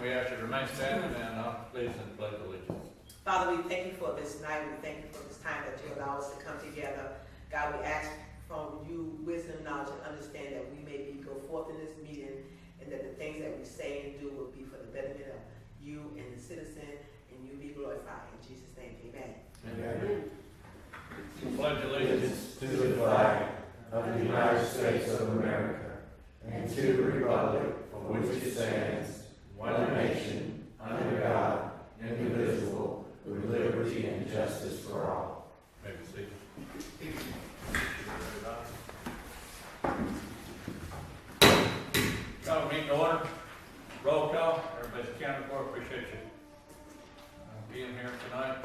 we ask you to remain standing and please and pledge allegiance. Father, we thank you for this night. We thank you for this time that you allow us to come together. God, we ask from you wisdom, knowledge, and understand that we may go forth in this meeting and that the things that we say and do will be for the betterment of you and the citizen, and you be glorified. In Jesus' name, amen. Amen. Pledge allegiance to the flag of the United States of America and to the republic for which it stands, one nation, under God, indivisible, with liberty and justice for all. May be seated. Call the meeting to order. Roll call. Everybody's accounted for. Appreciate you being here tonight.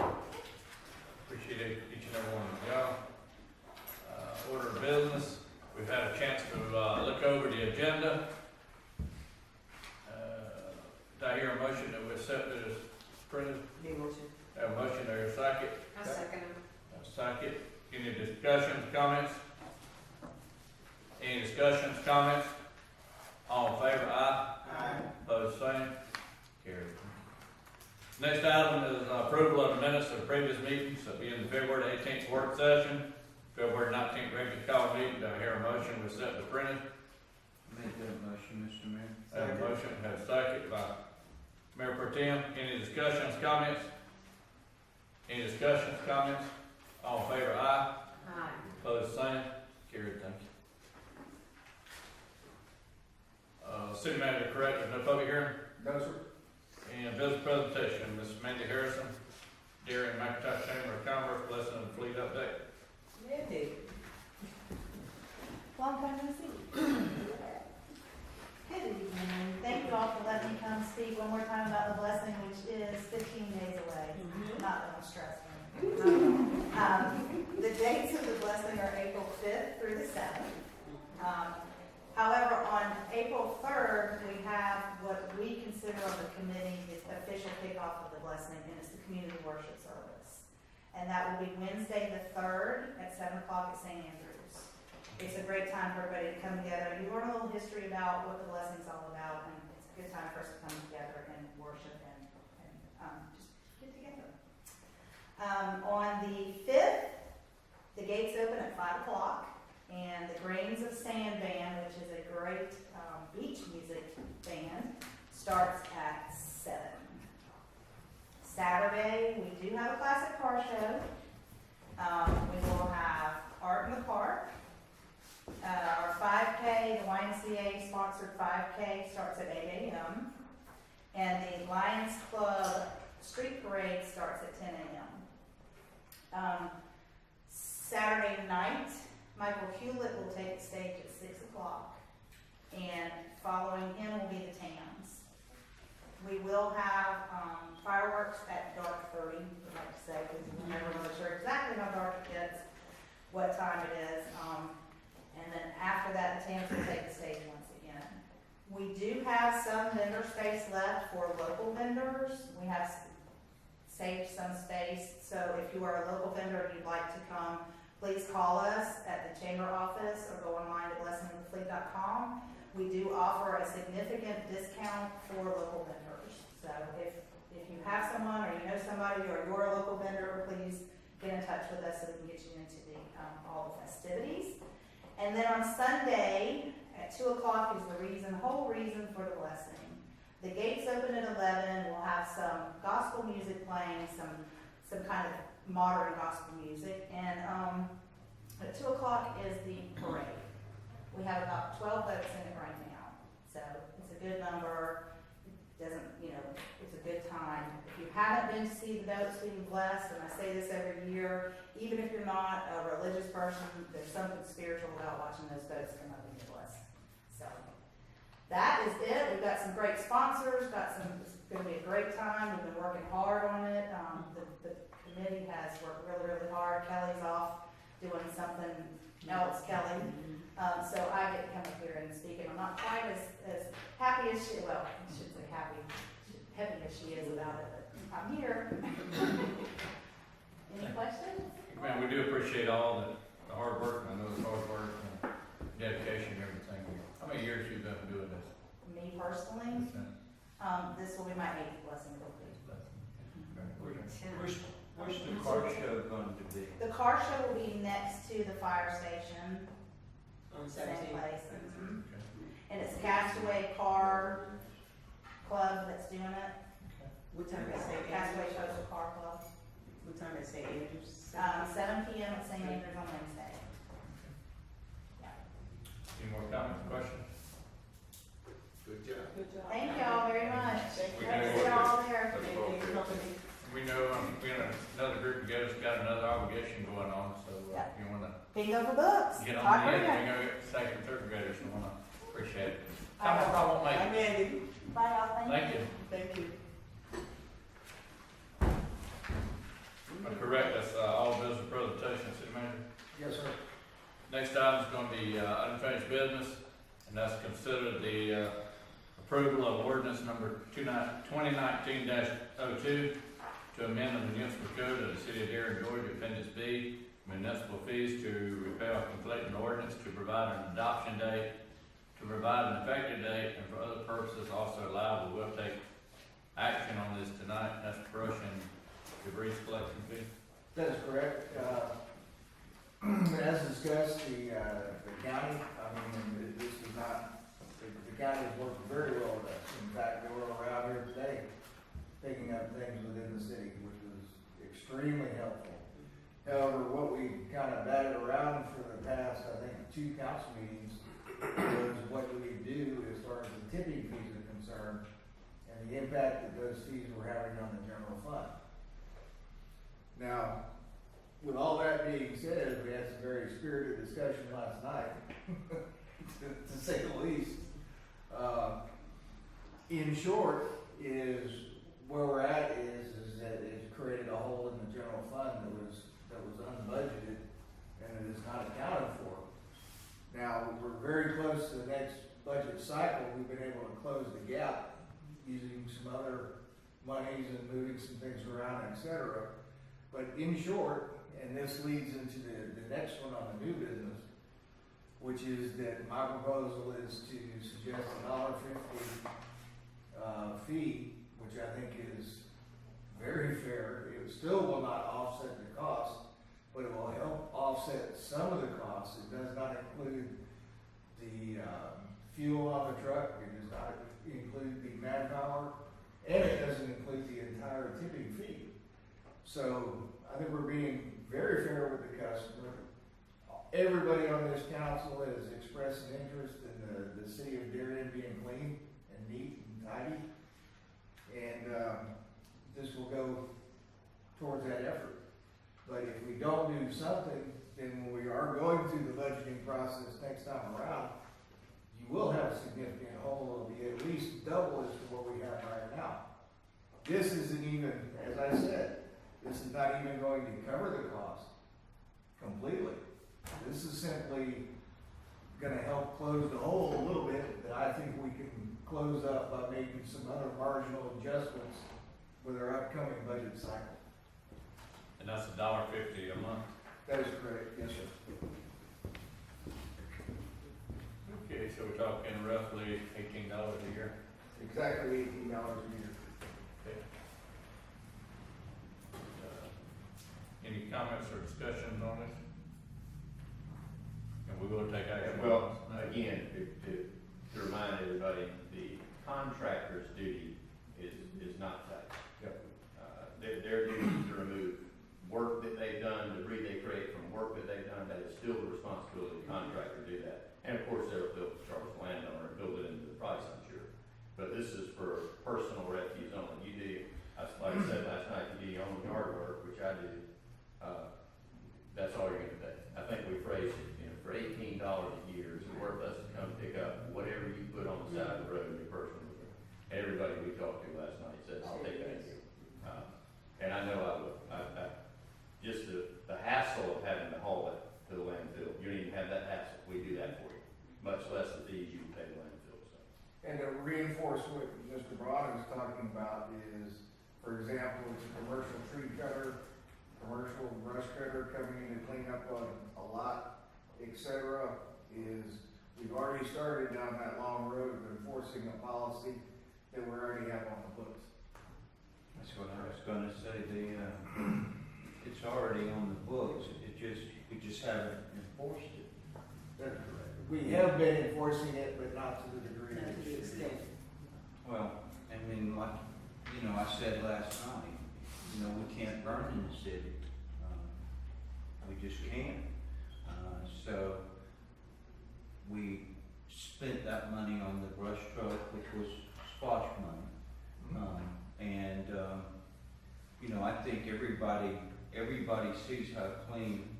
Appreciate each and every one of y'all. Order of business. We've had a chance to look over the agenda. Did I hear a motion that we accept it as printed? Need a motion? Have a motion there, a second? I'll second him. A second. Any discussions, comments? Any discussions, comments? All in favor, aye. Aye. Opposed, same. Carried. Next item is approval of the minutes of the previous meetings, so being the February 18th work session, February 19th regular call meeting. Do I hear a motion to accept the printed? Make that motion, Mr. Mayor. Have a motion, have a second by Mayor Pro Tem. Any discussions, comments? Any discussions, comments? All in favor, aye. Aye. Opposed, same. Carried, thank you. City manager, correct, there's no public hearing? No, sir. And business presentation, Ms. Mandy Harrison, Darien, McIntosh Chamber of Commerce, blessing and fleet update. Mandy. Long time no see. Good evening. Thank you all for letting me come speak one more time about the blessing, which is 15 days away. Not that I'm stressed. The dates of the blessing are April 5th through the 7th. However, on April 3rd, we have what we consider on the committee the official kickoff of the blessing, and it's the community worship service. And that will be Wednesday the 3rd at 7 o'clock at St. Andrews. It's a great time for everybody to come together. You learn a little history about what the blessing's all about, and it's a good time for us to come together and worship and just get together. On the 5th, the gates open at 5 o'clock. And the Grains of Sand Band, which is a great beach music band, starts at 7. Saturday, we do have a classic car show. We will have Art in the Park. Our 5K, the YMCA sponsored 5K, starts at 8 a.m. And the Lions Club Street Parade starts at 10 a.m. Saturday night, Michael Hewlett will take the stage at 6 o'clock, and following him will be the Tams. We will have fireworks at dark 30, I'd like to say, because we're never really sure exactly how dark it gets, what time it is. And then after that, the Tams will take the stage once again. We do have some vendor space left for local vendors. We have saved some space, so if you are a local vendor and you'd like to come, please call us at the chamber office or go online to blessingofthefleet.com. We do offer a significant discount for local vendors. So if you have someone or you know somebody or you're a local vendor, please get in touch with us so we can get you into all the festivities. And then on Sunday at 2 o'clock is the whole reason for the blessing. The gates open at 11. We'll have some gospel music playing, some kind of modern gospel music, and at 2 o'clock is the parade. We have about 12 boats in it right now, so it's a good number. It doesn't, it's a good time. If you haven't been to see the boats being blessed, and I say this every year, even if you're not a religious person, there's something spiritual about watching those boats come up and get blessed. So that is it. We've got some great sponsors. It's going to be a great time. We've been working hard on it. The committee has worked really, really hard. Kelly's off doing something else, Kelly. So I get to come up here and speak, and I'm not quite as happy as she, well, I shouldn't say happy, heavy as she is about it, but I'm here. Any questions? Man, we do appreciate all the hard work. I know it's hard work and dedication and everything. How many years you've been doing this? Me personally, This will be my 8th blessing of the week. Where's the car show going to be? The car show will be next to the fire station, On same 17th. place. And it's Castaway Car Club that's doing it. What time is St. Castaway Andrews? Coastal Car Club. What time is St. Andrews? 7 p.m. at St. Andrews on Wednesday. Any more comments, questions? Good job. Good job. Thank y'all very much. Thank We you. know See y'all there. Thank you, company. We know, another group of guys got another obligation going on, so Yeah. if you wanna Bingo for books. get Talk on the later. end, we know second and third graders, we wanna appreciate it. All Come right. on, I won't make Hi, it. Mandy. Bye, y'all. Thank you. Thank you. Correct, that's all business presentation, city manager. Yes, sir. Next item is gonna be unfinished business, and that's considered the approval of ordinance number 2019-02 to amend the municipal code of the city of Darien, Georgia, appendix B, municipal fees to repeal conflicting ordinance, to provide an adoption date, to provide an effective date, and for other purposes also allowable. We'll take action on this tonight. That's brush and debris collection fee. That is correct. As discussed, the county, this is not, the county has worked very well with us. In fact, they were around here today picking up things within the city, which was extremely helpful. However, what we kind of batted around for the past, I think, 2 council meetings was what do we do as far as the tipping fees are concerned and the impact that those fees were having on the general fund. Now, with all that being said, we had some very spirited discussion last night, to say the least. In short, is where we're at is that it's created a hole in the general fund that was unbudgeted and it is not accounted for. Now, we're very close to the next budget cycle. We've been able to close the gap using some other monies and moving some things around, et cetera. But in short, and this leads into the next one on the new business, which is that my proposal is to suggest a $1.50 fee, which I think is very fair. It still will not offset the cost, but it will help offset some of the costs. It does not include the fuel on the truck. It does not include the manpower, and it doesn't include the entire tipping fee. So I think we're being very fair with the customer. Everybody on this council has expressed an interest in the city of Darien being clean and neat and tidy. And this will go towards that effort. But if we don't do something, then when we are going through the budgeting process next time around, you will have a significant hole. It'll be at least double as to what we have right now. This isn't even, as I said, this is not even going to cover the cost completely. This is simply going to help close the hole a little bit that I think we can close up by making some other marginal adjustments with our upcoming budget cycle. And that's $1.50 a month. That is correct, yes, sir. Okay, so we're talking roughly $18 a year. Exactly $18 a year. Okay. Any comments or discussions on this? And we will take action. Well, again, to remind everybody, the contractor's duty is not taxed. Yep. Their duty is to remove work that they've done, debris they create from work that they've done. That is still the responsibility of the contractor to do that. And of course, they'll charge the landowner and build it into the price, I'm sure. But this is for personal refuse only. You do, like I said last night, you do your own yard work, which I do. That's all you're gonna pay. I think we phrased it, for $18 a year, it's worth us to come pick up whatever you put on the side of the road in your personal. And everybody we talked to last night said, I'll take that. And I know I will. Just the hassle of having to haul it to the landfill, you don't even have that hassle. We do that for you, much less the fees you pay the landfill. So. And to reinforce what Mr. Braun is talking about is, for example, it's a commercial tree cutter, commercial brush cutter coming in to clean up on a lot, etc. Is we've already started down that long road of enforcing a policy that we already have on the books. That's what I was gonna say, it's already on the books, we just haven't enforced it. That's correct. We have been enforcing it, but not to the degree that it should be. Well, I mean, like, I said last night, we can't burn in the city. We just can't. So we spent that money on the brush truck, which was squash money. I think everybody sees how clean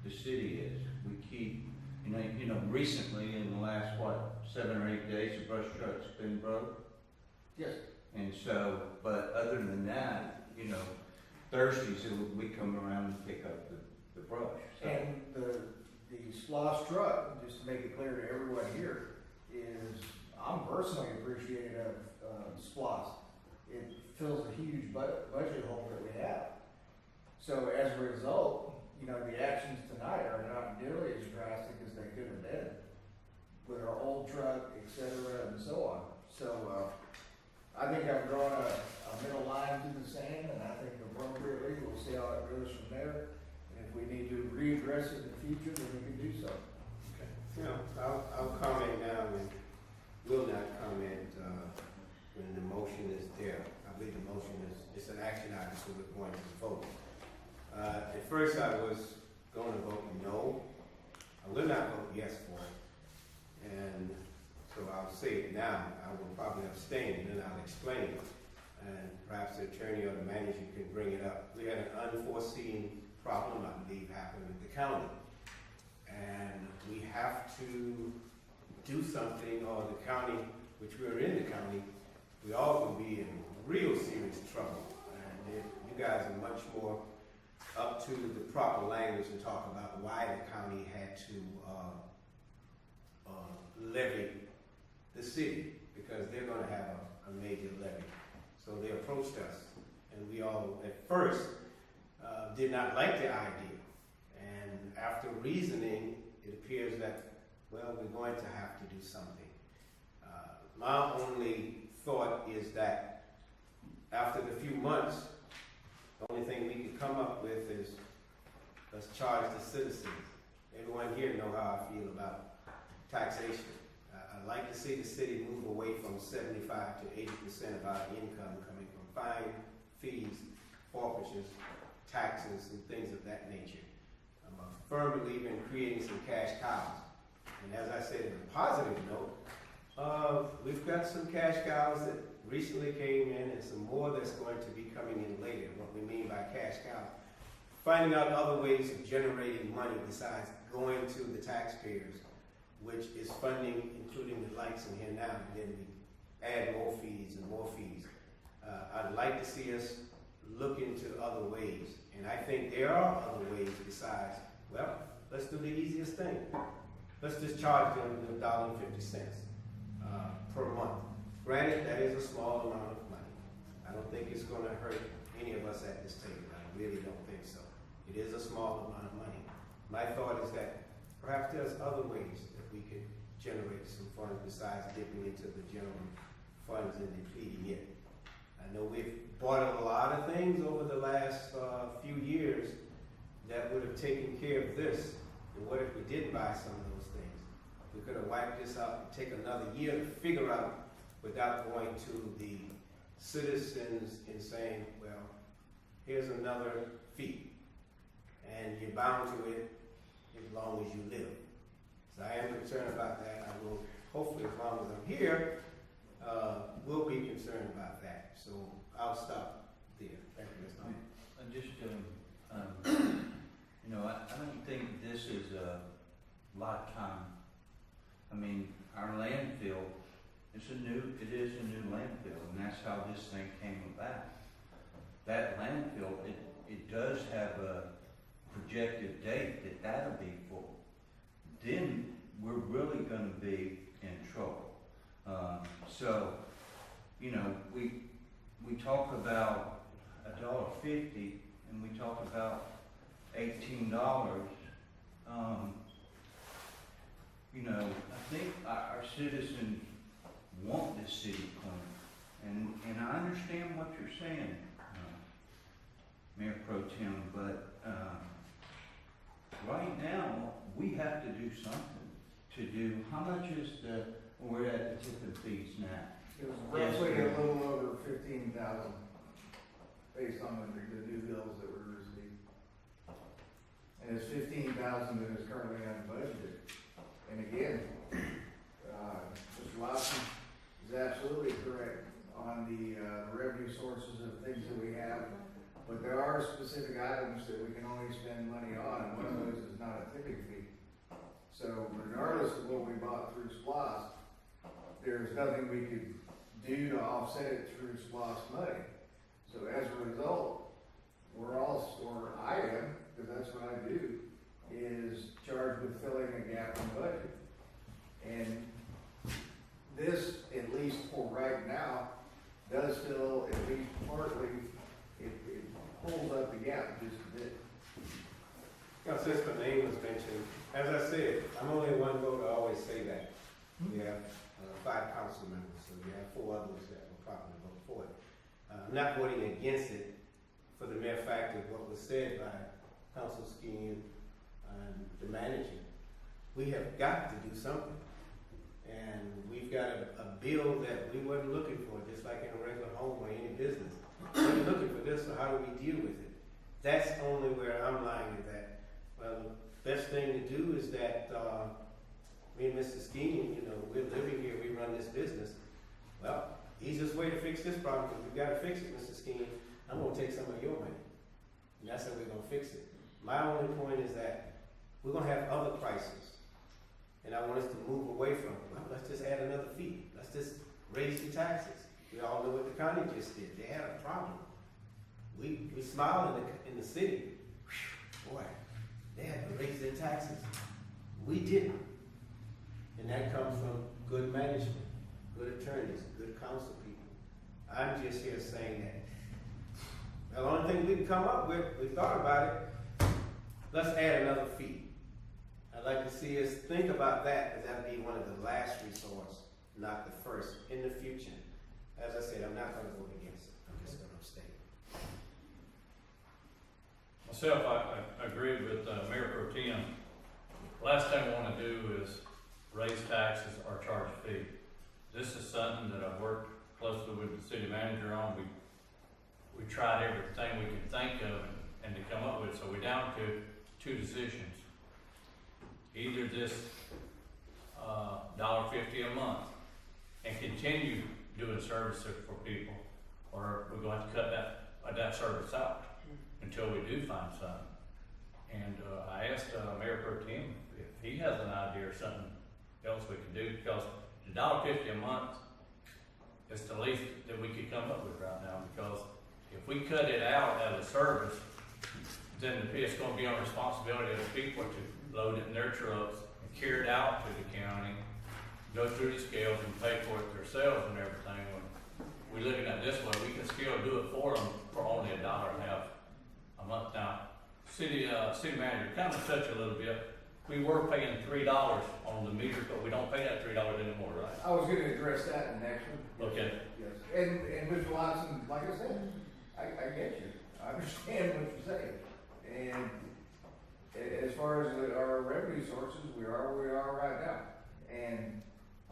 the city is. We keep, recently in the last, 7 or 8 days, the brush truck's been broke. Yes. And so, but other than that, Thursdays, we come around and pick up the brush. So. And the SLOSS truck, just to make it clear to everyone here, is, I'm personally appreciative of SLOSS. It fills a huge budget hole that we have. So as a result, the actions tonight are not nearly as drastic as they could have been with our old truck, et cetera, and so on. So, I think I've drawn a middle line to the sand, and I think appropriately, we'll see how it goes from there. And if we need to readdress it in the future, then we can do so. I'll comment now and will not comment when the motion is there. I believe the motion it's an action item, so we're going to vote. At first I was going to vote no. I will not vote yes for it. And so I'll say it now. I will probably abstain and then I'll explain it. And perhaps the attorney or the manager can bring it up. We had an unforeseen problem, I believe, happen with the county. And we have to do something, or the county, which we're in the county, we all will be in real serious trouble. And you guys are much more up to the proper language and talk about why the county had to levy the city, because they're going to have a major levy. So they approached us, and we all at first did not like the idea. And after reasoning, it appears that, well, we're going to have to do something. My only thought is that after the few months, the only thing we could come up with is let's charge the citizens. Everyone here know how I feel about taxation. I'd like to see the city move away from 75 to 80% of our income coming from fine, fees, forfeitures, taxes, and things of that nature. I'm a firm believer in creating some cash cows. And as I said, in a positive note, we've got some cash cows that recently came in and some more that's going to be coming in later. What we mean by cash cows, finding out other ways of generating money besides going to the taxpayers, which is funding, including the lights in here now, and then we add more fees and more fees. I'd like to see us look into other ways, and I think there are other ways besides, well, let's do the easiest thing. Let's just charge them $1.50 per month. Granted, that is a small amount of money. I don't think it's going to hurt any of us at this table. I really don't think so. It is a small amount of money. My thought is that perhaps there's other ways that we could generate some funds besides dipping into the general funds and depleting it. I know we've bought a lot of things over the last few years that would have taken care of this. And what if we didn't buy some of those things? We could have wiped this out and take another year to figure out without going to the citizens and saying, well, here's another fee. And you're bound to it as long as you live. So I am concerned about that. I will, hopefully, as long as I'm here, will be concerned about that. So I'll stop there. Thank you, Mr. I don't think this is a lifetime. I mean, our landfill, it is a new landfill, and that's how this thing came about. That landfill, it does have a projected date that'll be full. Then we're really going to be in trouble. So, we talk about $1.50, and we talk about $18. I think our citizens want this city clean. And I understand what you're saying, Mayor Pro Tem, but, right now, we have to do something to do, how much is we're at the tipping fees now? It was roughly a little over 15,000, based on the new bills that were received. And it's 15,000 that is currently unbudgeted. And again, Mr. Watson is absolutely correct on the revenue sources of things that we have. But there are specific items that we can only spend money on, and one of those is not a tipping fee. So regardless of what we bought through SPLOST, there's nothing we could do to offset it through SPLOST money. So as a result, or I am, because that's what I do, is charged with filling a gap in budget. And this, at least for right now, does fill at least partly, it pulls up the gap just a bit. Since my name was mentioned, as I said, I'm only one vote, I always say that. We have 5 council members, so we have 4 others that will probably vote for it. I'm not voting against it for the mere fact of what was said by Council Skeen and the manager. We have got to do something. And we've got a bill that we weren't looking for, just like in a regular home or any business. We weren't looking for this, so how do we deal with it? That's only where I'm lying at that. Well, the best thing to do is that me and Mr. Skeen, we're living here, we run this business. Well, easiest way to fix this problem, because we've got to fix it, Mr. Skeen, I'm going to take some of your money. And that's how we're going to fix it. My only point is that we're going to have other prices. And I want us to move away from, well, let's just add another fee. Let's just raise the taxes. We all know what the county just did. They had a problem. We smile in the city. Whew, boy, they had to raise their taxes. We didn't. And that comes from good management, good attorneys, good council people. I'm just here saying that the only thing we can come up with, we thought about it, let's add another fee. I'd like to see us think about that, because that would be one of the last resource, not the first, in the future. As I said, I'm not going to vote against it. I'm just going to abstain. Myself, I agree with Mayor Pro Tem. Last thing I want to do is raise taxes or charge a fee. This is something that I've worked closely with the city manager on. We tried everything we could think of and to come up with, so we're down to 2 decisions. Either this $1.50 a month and continue doing services for people, or we're going to have to cut that service out until we do find something. And I asked Mayor Pro Tem if he has an idea or something else we can do, because the $1.50 a month is the least that we could come up with right now, because if we cut it out as a service, then it's going to be on responsibility of the people to load it in their trucks and carry it out to the county, go through the scales and pay for it themselves and everything. When we're looking at it this way, we can still do it for them for only $1.50 a month. Now, city manager kind of touched a little bit. We were paying $3 on the meters, but we don't pay that $3 anymore, right? I was going to address that in the next one. Okay. Yes. And Mr. Watson, like I said, I get you. I understand what you're saying. And as far as our revenue sources, we are where we are right now. And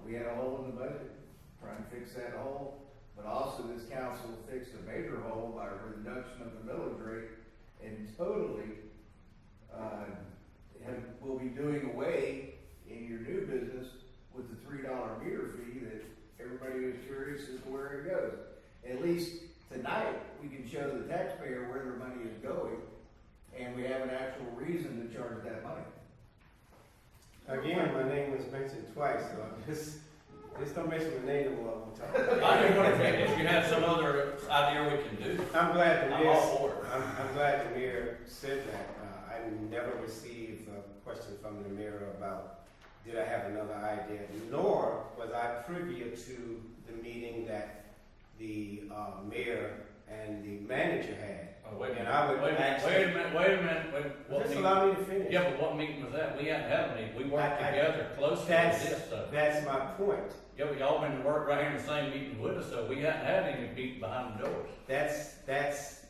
we had a hole in the budget, trying to fix that hole. But also this council fixed a major hole by reduction of the millage rate and totally will be doing away in your new business with the $3 meter fee that everybody is curious as to where it goes. At least tonight, we can show the taxpayer where their money is going, and we have an actual reason to charge that money. Again, my name was mentioned twice, so just don't mention my name no more. I just want to think if you have some other idea we can do. I'm glad the I'm mayor. all for it. I'm glad the mayor said that. I never received a question from the mayor about did I have another idea, nor was I privy to the meeting that the mayor and the manager had. Oh, wait a And minute. I would Wait a minute. What just meeting? allow me to finish. Yeah, but what meeting was that? We hadn't had a meeting. We worked I- together closely with this stuff. That's my point. Yeah, we all been to work right here in the same meeting with us, so we hadn't had any meeting behind the doors. That's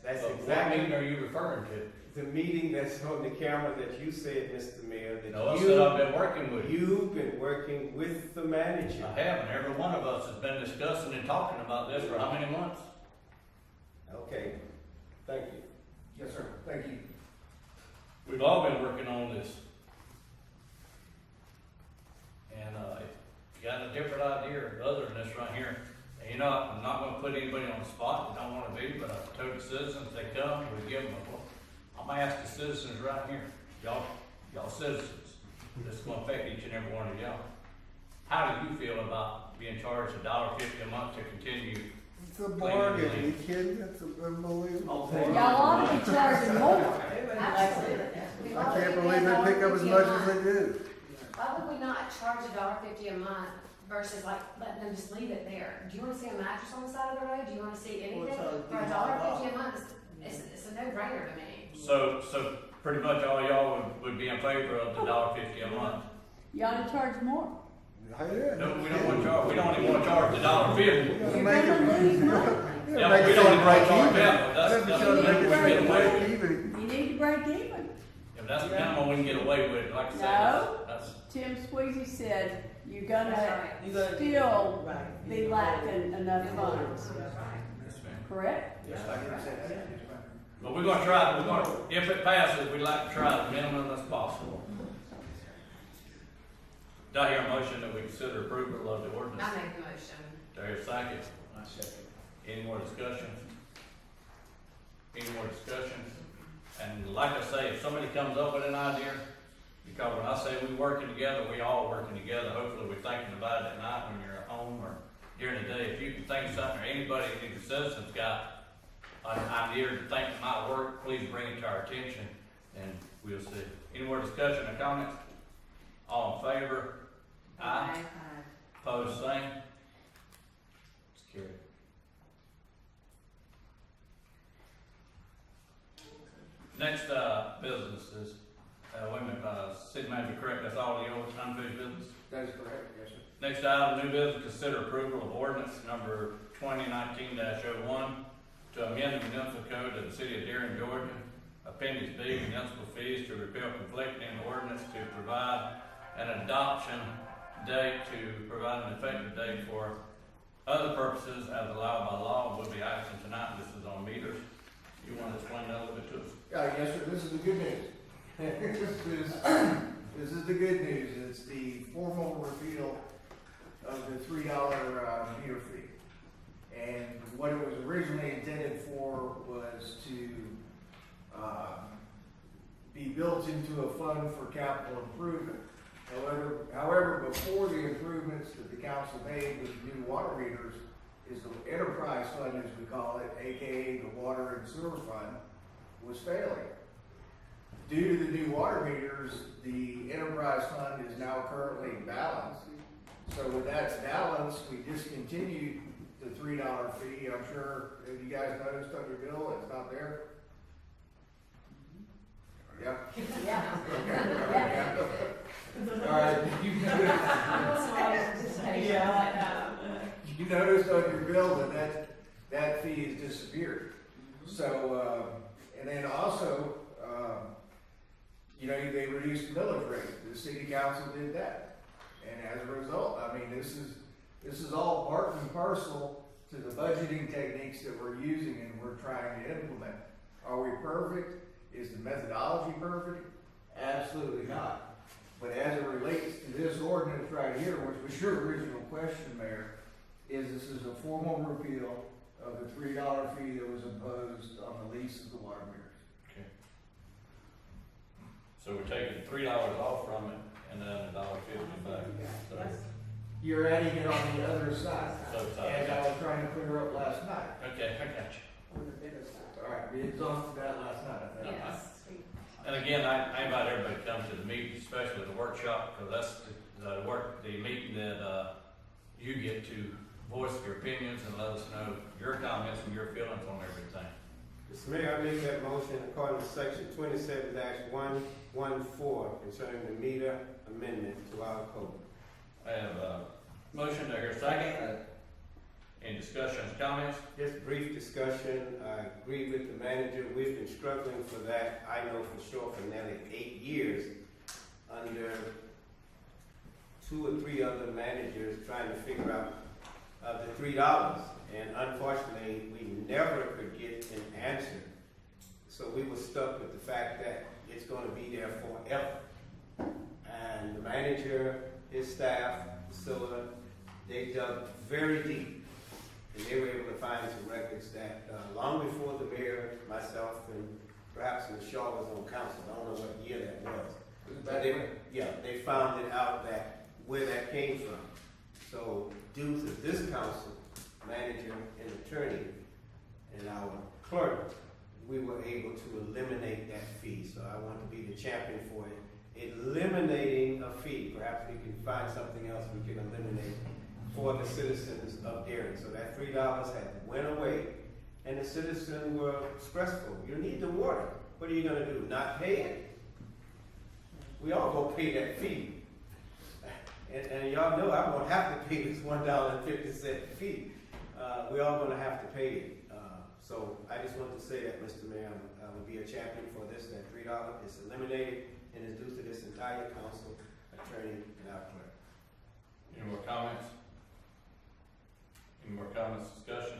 But what exactly meeting are you referring to? the meeting that's on the camera that you said, Mr. Mayor, that No, I said I've been working with you. you've been working with the manager. I have, and every one of us has been discussing and talking about this for how many months? Okay, thank you. Yes, sir. Thank you. We've all been working on this. And, if you got a different idea other than this right here, and you know, I'm not gonna put anybody on the spot that don't wanna be, but I've told the citizens, they come, we give them a, I'm gonna ask the citizens right here, y'all citizens, this is gonna affect each and every one of y'all. How do you feel about being charged $1.50 a month to continue? It's a bargain, are you kidding? It's unbelievable. Y'all ought to be charging more. Absolutely. I can't believe they pick up as much as they do. Why would we not charge $1.50 a month versus like letting them just leave it there? Do you wanna see a mattress on the side of the road? Do you wanna see anything? For $1.50 a month, it's a no-brainer to me. So pretty much all y'all would be in favor of the $1.50 a month? You ought to charge more. No, we don't want to charge, we don't even want to charge the $1.50. You're You're making- gonna lose money. Yeah, but we don't even want to charge that, but That's that's what what you're we making get away with. break even. You need to break even. If that's the minimum we can get away with, like I said, No. that's, Tim Squeezy said you're gonna You gotta- still Right. be lacking enough funds, yes, ma'am. correct? Yes, but we're gonna try, if it passes, we'd like to try the minimum that's possible. Do I hear a motion that we consider approval of the ordinance? I make the motion. Do I hear a second? I second. Any more discussion? Any more discussion? And like I say, if somebody comes up with an idea, because when I say we working together, we all working together. Hopefully we're thinking about it at night when you're at home or during the day. If you can think of something, or anybody, any of the citizens got an idea to think that might work, please bring it to our attention and we'll see. Any more discussion or comments? All in favor? Aye. Opposed, same? It's carried. Next, business is, wait a minute, city manager, correct, that's all the old unfinished business? That is correct, yes, sir. Next item, new business, consider approval of ordinance number 2019-01 to amend the municipal code of the city of Darien, Georgia, appendix B, municipal fees to repeal conflicting ordinance to provide an adoption date, to provide an effective date for other purposes as allowed by law. Will be action tonight. This is on meters. You want to explain that a little bit to us? Yes, sir, this is the good news. This is the good news, it's the formal repeal of the $3 meter fee. And what it was originally intended for was to be built into a fund for capital improvement. However, before the improvements that the council made with the new water meters, is the enterprise fund, as we call it, AKA the water and sewer fund, was failing. Due to the new water meters, the enterprise fund is now currently balanced. So with that balance, we discontinued the $3 fee. I'm sure, have you guys noticed on your bill, it's not there? Yeah? Yeah. All right. You noticed on your bill that fee has disappeared. So, and then also, they reduced the millage rate. The city council did that. And as a result, I mean, this is all part and parcel to the budgeting techniques that we're using and we're trying to implement. Are we perfect? Is the methodology perfect? Absolutely not. But as it relates to this ordinance right here, which was your original question, Mayor, this is a formal repeal of the $3 fee that was imposed on the lease of the water meters. Okay. So we're taking $3 off from it and then $1.50 back. So, You're adding it on the other side. So it's on As the- I was trying to clear up last night. okay, I got you. All right, we exhausted that last night, I think. Yes. And again, I invite everybody to come to the meeting, especially the workshop, because that's the meeting that you get to voice your opinions and let us know your comments and your feelings on everything. Mr. Mayor, I make that motion according to section 27-114 concerning the meter amendment to our code. I have Motion, do I hear a second? Any discussions, comments? Just brief discussion. I agree with the manager. We've been struggling for that, I know for sure, for nearly 8 years under 2 or 3 other managers trying to figure out the $3. And unfortunately, we never could get an answer. So we were stuck with the fact that it's going to be there forever. And the manager, his staff, Priscilla, they dug very deep. And they were able to find some records that long before the mayor, myself, and perhaps when Shaw was on council, I don't know what year that was. But they found it out that where that came from. So due to this council, manager and attorney, and our clerk, we were able to eliminate that fee. So I want to be the champion for it. Eliminating a fee. Perhaps we can find something else we can eliminate for the citizens of Darien. So that $3 had went away, and the citizens were stressful. You need the water. What are you going to do? Not pay it? We all go pay that fee. And y'all know I'm going to have to pay this $1.50 fee. We all going to have to pay it. So I just want to say that, Mr. Mayor, I will be a champion for this. That $3 is eliminated and is due to this entire council, attorney, and our clerk. Any more comments? Any more comments, discussion?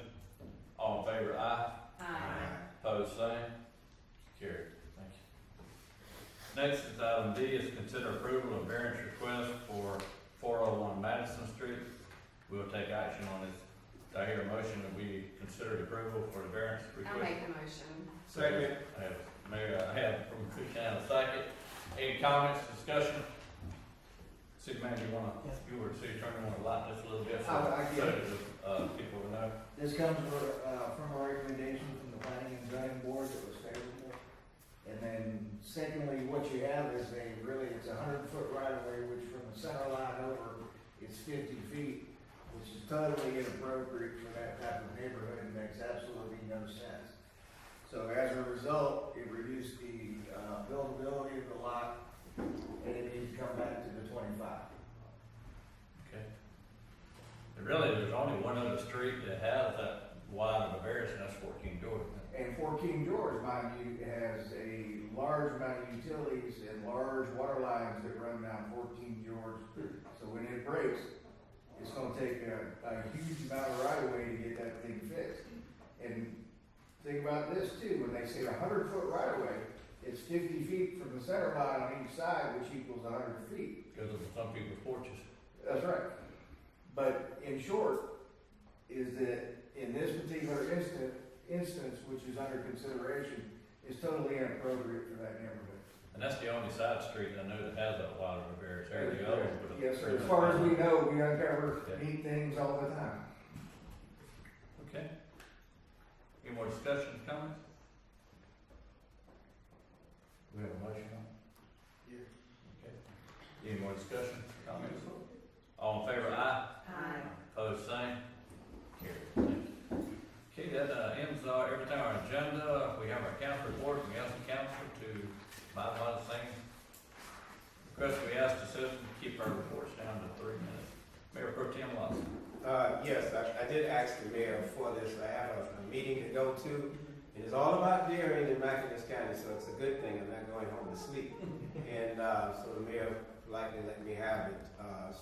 All in favor, aye. Aye. Opposed, same. Carried. Thank you. Next is item D, is consider approval of variance request for 401 Madison Street. We will take action on this. Do I hear a motion that we consider the approval for the variance request? I'll make the motion. Second. I have, Mayor, I have from Christian a second. Any comments, discussion? City Manager, you were the city attorney, want to lighten this a little bit I get it. so people will know? This comes from a recommendation from the planning and zoning board that was favorable. And then secondly, what you have is it's a 100-foot right of way, which from the center line over, is 50 feet, which is totally inappropriate for that type of neighborhood and makes absolutely no sense. So as a result, it reduced the buildability of the lot, and it needs to come back to the 25. Okay. There's only one other street that has that wide of a variance, and that's 14 Jordan. And Fort King George, mind you, has a large amount of utilities and large water lines that run down 14 George. So when it breaks, it's gonna take a huge amount of right of way to get that thing fixed. And think about this too, when they say a 100-foot right of way, it's 50 feet from the center line on each side, which equals 100 feet. Because of some people's porches. That's right. But in short, is that in this particular instance, which is under consideration, is totally inappropriate for that neighborhood. And that's the only side street I know that has that wide of a variance. Every other one with a- Yes, sir. As far as we know, we uncover neat things all the time. Okay. Any more discussions, comments? We have a motion on it? Yeah. Okay. Any more discussion, comments? All in favor, aye. Aye. Opposed, same. Carried. Thank you. Okay, that ends everything on our agenda. We have our council report. We ask the council to abide by the same request. We ask the citizens to keep our reports down to 3 minutes. Mayor Pro Tem Lawson. Yes, I did ask the mayor for this. I have a meeting to go to. And it's all about Darien and McIntosh County, so it's a good thing. I'm not going home to sleep. And so the mayor likely let me have it.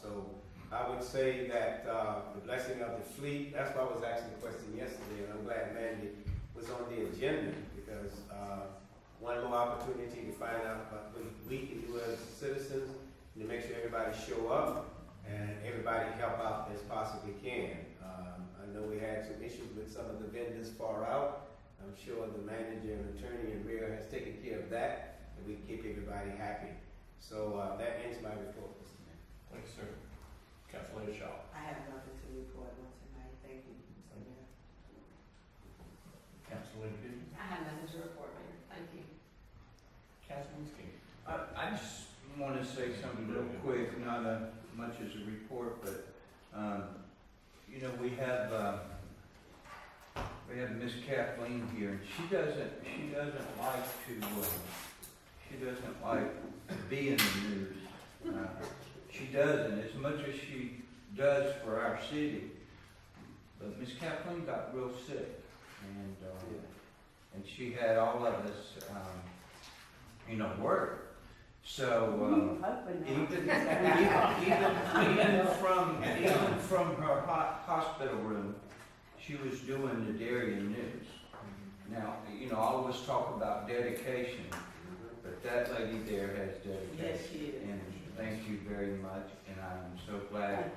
So I would say that the blessing of the fleet, that's why I was asking the question yesterday, and I'm glad Mandy was on the agenda, because one more opportunity to find out what we can do as citizens, and to make sure everybody show up and everybody help out as possibly can. I know we had some issues with some of the vendors far out. I'm sure the manager and attorney and mayor has taken care of that, and we keep everybody happy. So that ends my report, Mr. Mayor. Thank you, sir. Councilor Shaw. I have nothing to report on tonight. Thank you, Mr. Mayor. Councilor Gibbons. I have nothing to report, Mayor. Thank you. Councilman King. I just want to say something real quick, not much as a report, but, we have Miss Kathleen here, and she doesn't like to be in the news. She doesn't, as much as she does for our city. But Miss Kathleen got real sick, and she had all of us, work. So, even from her hospital room, she was doing the Darien news. Now, I always talk about dedication, but that lady there has dedication. Yes, she is. And thank you very much, and I'm so glad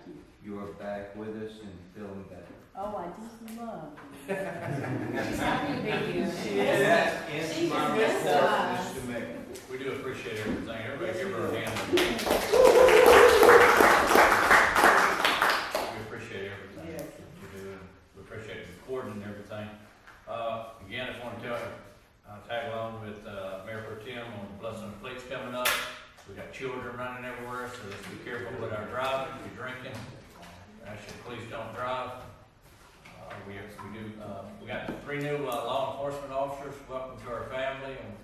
you are back with us and feeling better. Oh, I just love She's happy to be here. That ends She my just missed report, us. Mr. Mayor. We do appreciate everything. Everybody give her a hand. We appreciate everything Yes. that you do, and we appreciate the recording and everything. Again, I just want to tell you, tag along with Mayor Pro Tem on the Blessing of Fleets coming up. We got children running everywhere, so let's be careful with our driving. If you're drinking, actually, please don't drive. We got 3 new law enforcement officers. Welcome to our family, and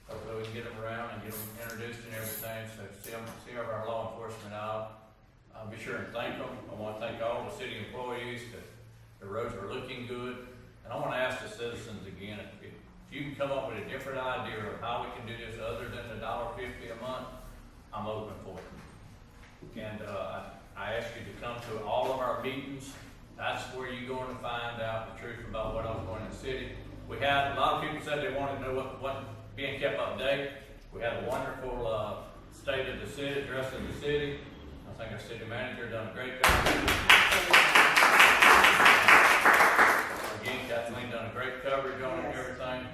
hopefully we can get them around and get them introduced and everything. So see our law enforcement out. Be sure and thank them. I want to thank all the city employees that the roads are looking good. And I want to ask the citizens again, if you can come up with a different idea of how we can do this other than the $1.50 a month, I'm open for it. And I ask you to come to all of our meetings. That's where you're going to find out the truth about what I was going in the city. We had a lot of people said they wanted to know what being kept up to date. We had a wonderful state of the city, address of the city. I think our city manager done a great job. Again, Kathleen done a great coverage on it and everything,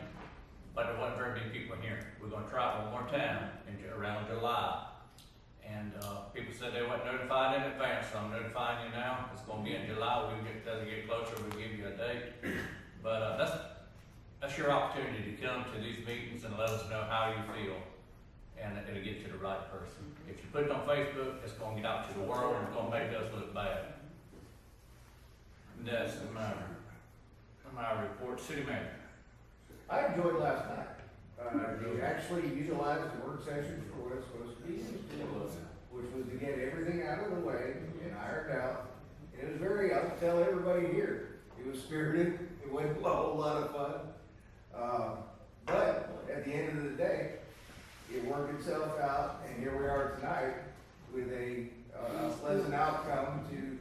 but there wasn't very many people here. We're going to try it one more time around July. And people said they weren't notified in advance, so I'm notifying you now. It's going to be in July. As we get closer, we'll give you a date. But that's your opportunity to come to these meetings and let us know how you feel, and it'll get to the right person. If you put it on Facebook, it's going to get out to the world, and it's going to make us look bad. That's my report. City manager. I enjoyed last night. We actually utilized the work session for what it's supposed to be, which was to get everything out of the way and ironed out. And it was I would tell everybody here, it was spirited. It wasn't a whole lot of fun. But at the end of the day, it worked itself out, and here we are tonight with a pleasant outcome to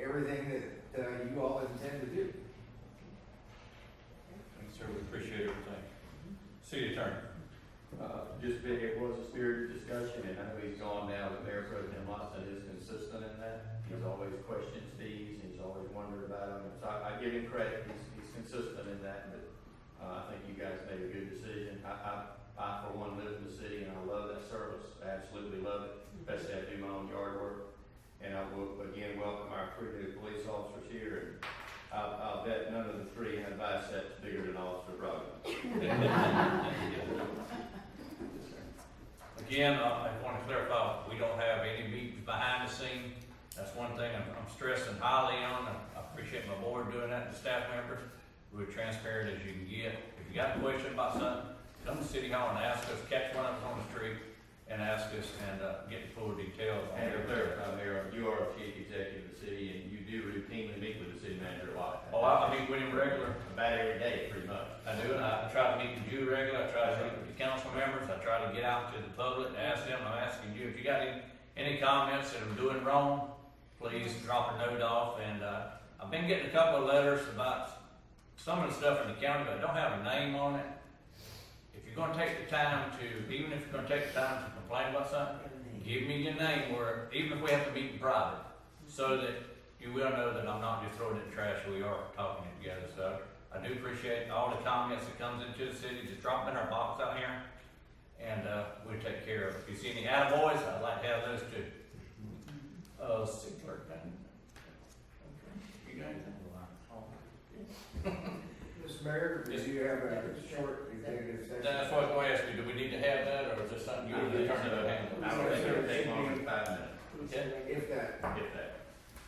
everything that you all intend to do. Thanks, sir. We appreciate everything. City attorney. It was a spirited discussion, and I know he's gone now, but Mayor Pro Tem Watson is consistent in that. He's always questioned fees, and he's always wondered about them. So I give him credit, he's consistent in that, but I think you guys made a good decision. I for one, live in the city, and I love that service. I absolutely love it, especially I do my own yard work. And I will again welcome our 3 new police officers here, and I'll bet none of the 3 have biceps bigger than Officer Brogdon. Again, I want to clarify, we don't have any meetings behind the scene. That's one thing I'm stressing highly on. I appreciate my board doing that, and the staff members. We're transparent as you can get. If you got a question about something, come to City Hall and ask us, catch one of us on the street and ask us, and get the full details on And to it. clarify, Mayor, you are a chief executive of the city, and you do routinely meet with the city manager a lot. Oh, I meet with him regular. About every day, pretty much. I do, and I try to meet with you regular. I try to meet with the council members. I try to get out to the public and ask them. I'm asking you, if you got any comments that I'm doing wrong, please drop a note off. And I've been getting a couple of letters about some of the stuff in the county, but I don't have a name on it. If you're gonna take the time to, even if you're gonna take the time to complain about something, give me your name, or even if we have to meet in private, so that you will know that I'm not just throwing it in the trash. We are talking it together. So I do appreciate all the comments that comes into the city. Just drop them in our box out here, and we'll take care of it. If you see any attaboys, I'd like to have those too. City clerk, you got anything? Mr. Mayor, do you have a short executive session? That's what I was going to ask you. Do we need to have that, or is this something you would turn it over? I would think it would take longer than 5 minutes. If that. Get that.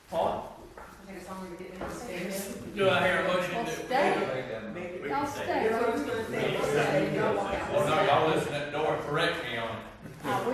Paul? I think it's longer to get downstairs. Do I hear a motion? Well, to- stay. We Y'all can stay. stay. That's what I was gonna say. Oh, no, y'all listen at the door and correct me on it. I will.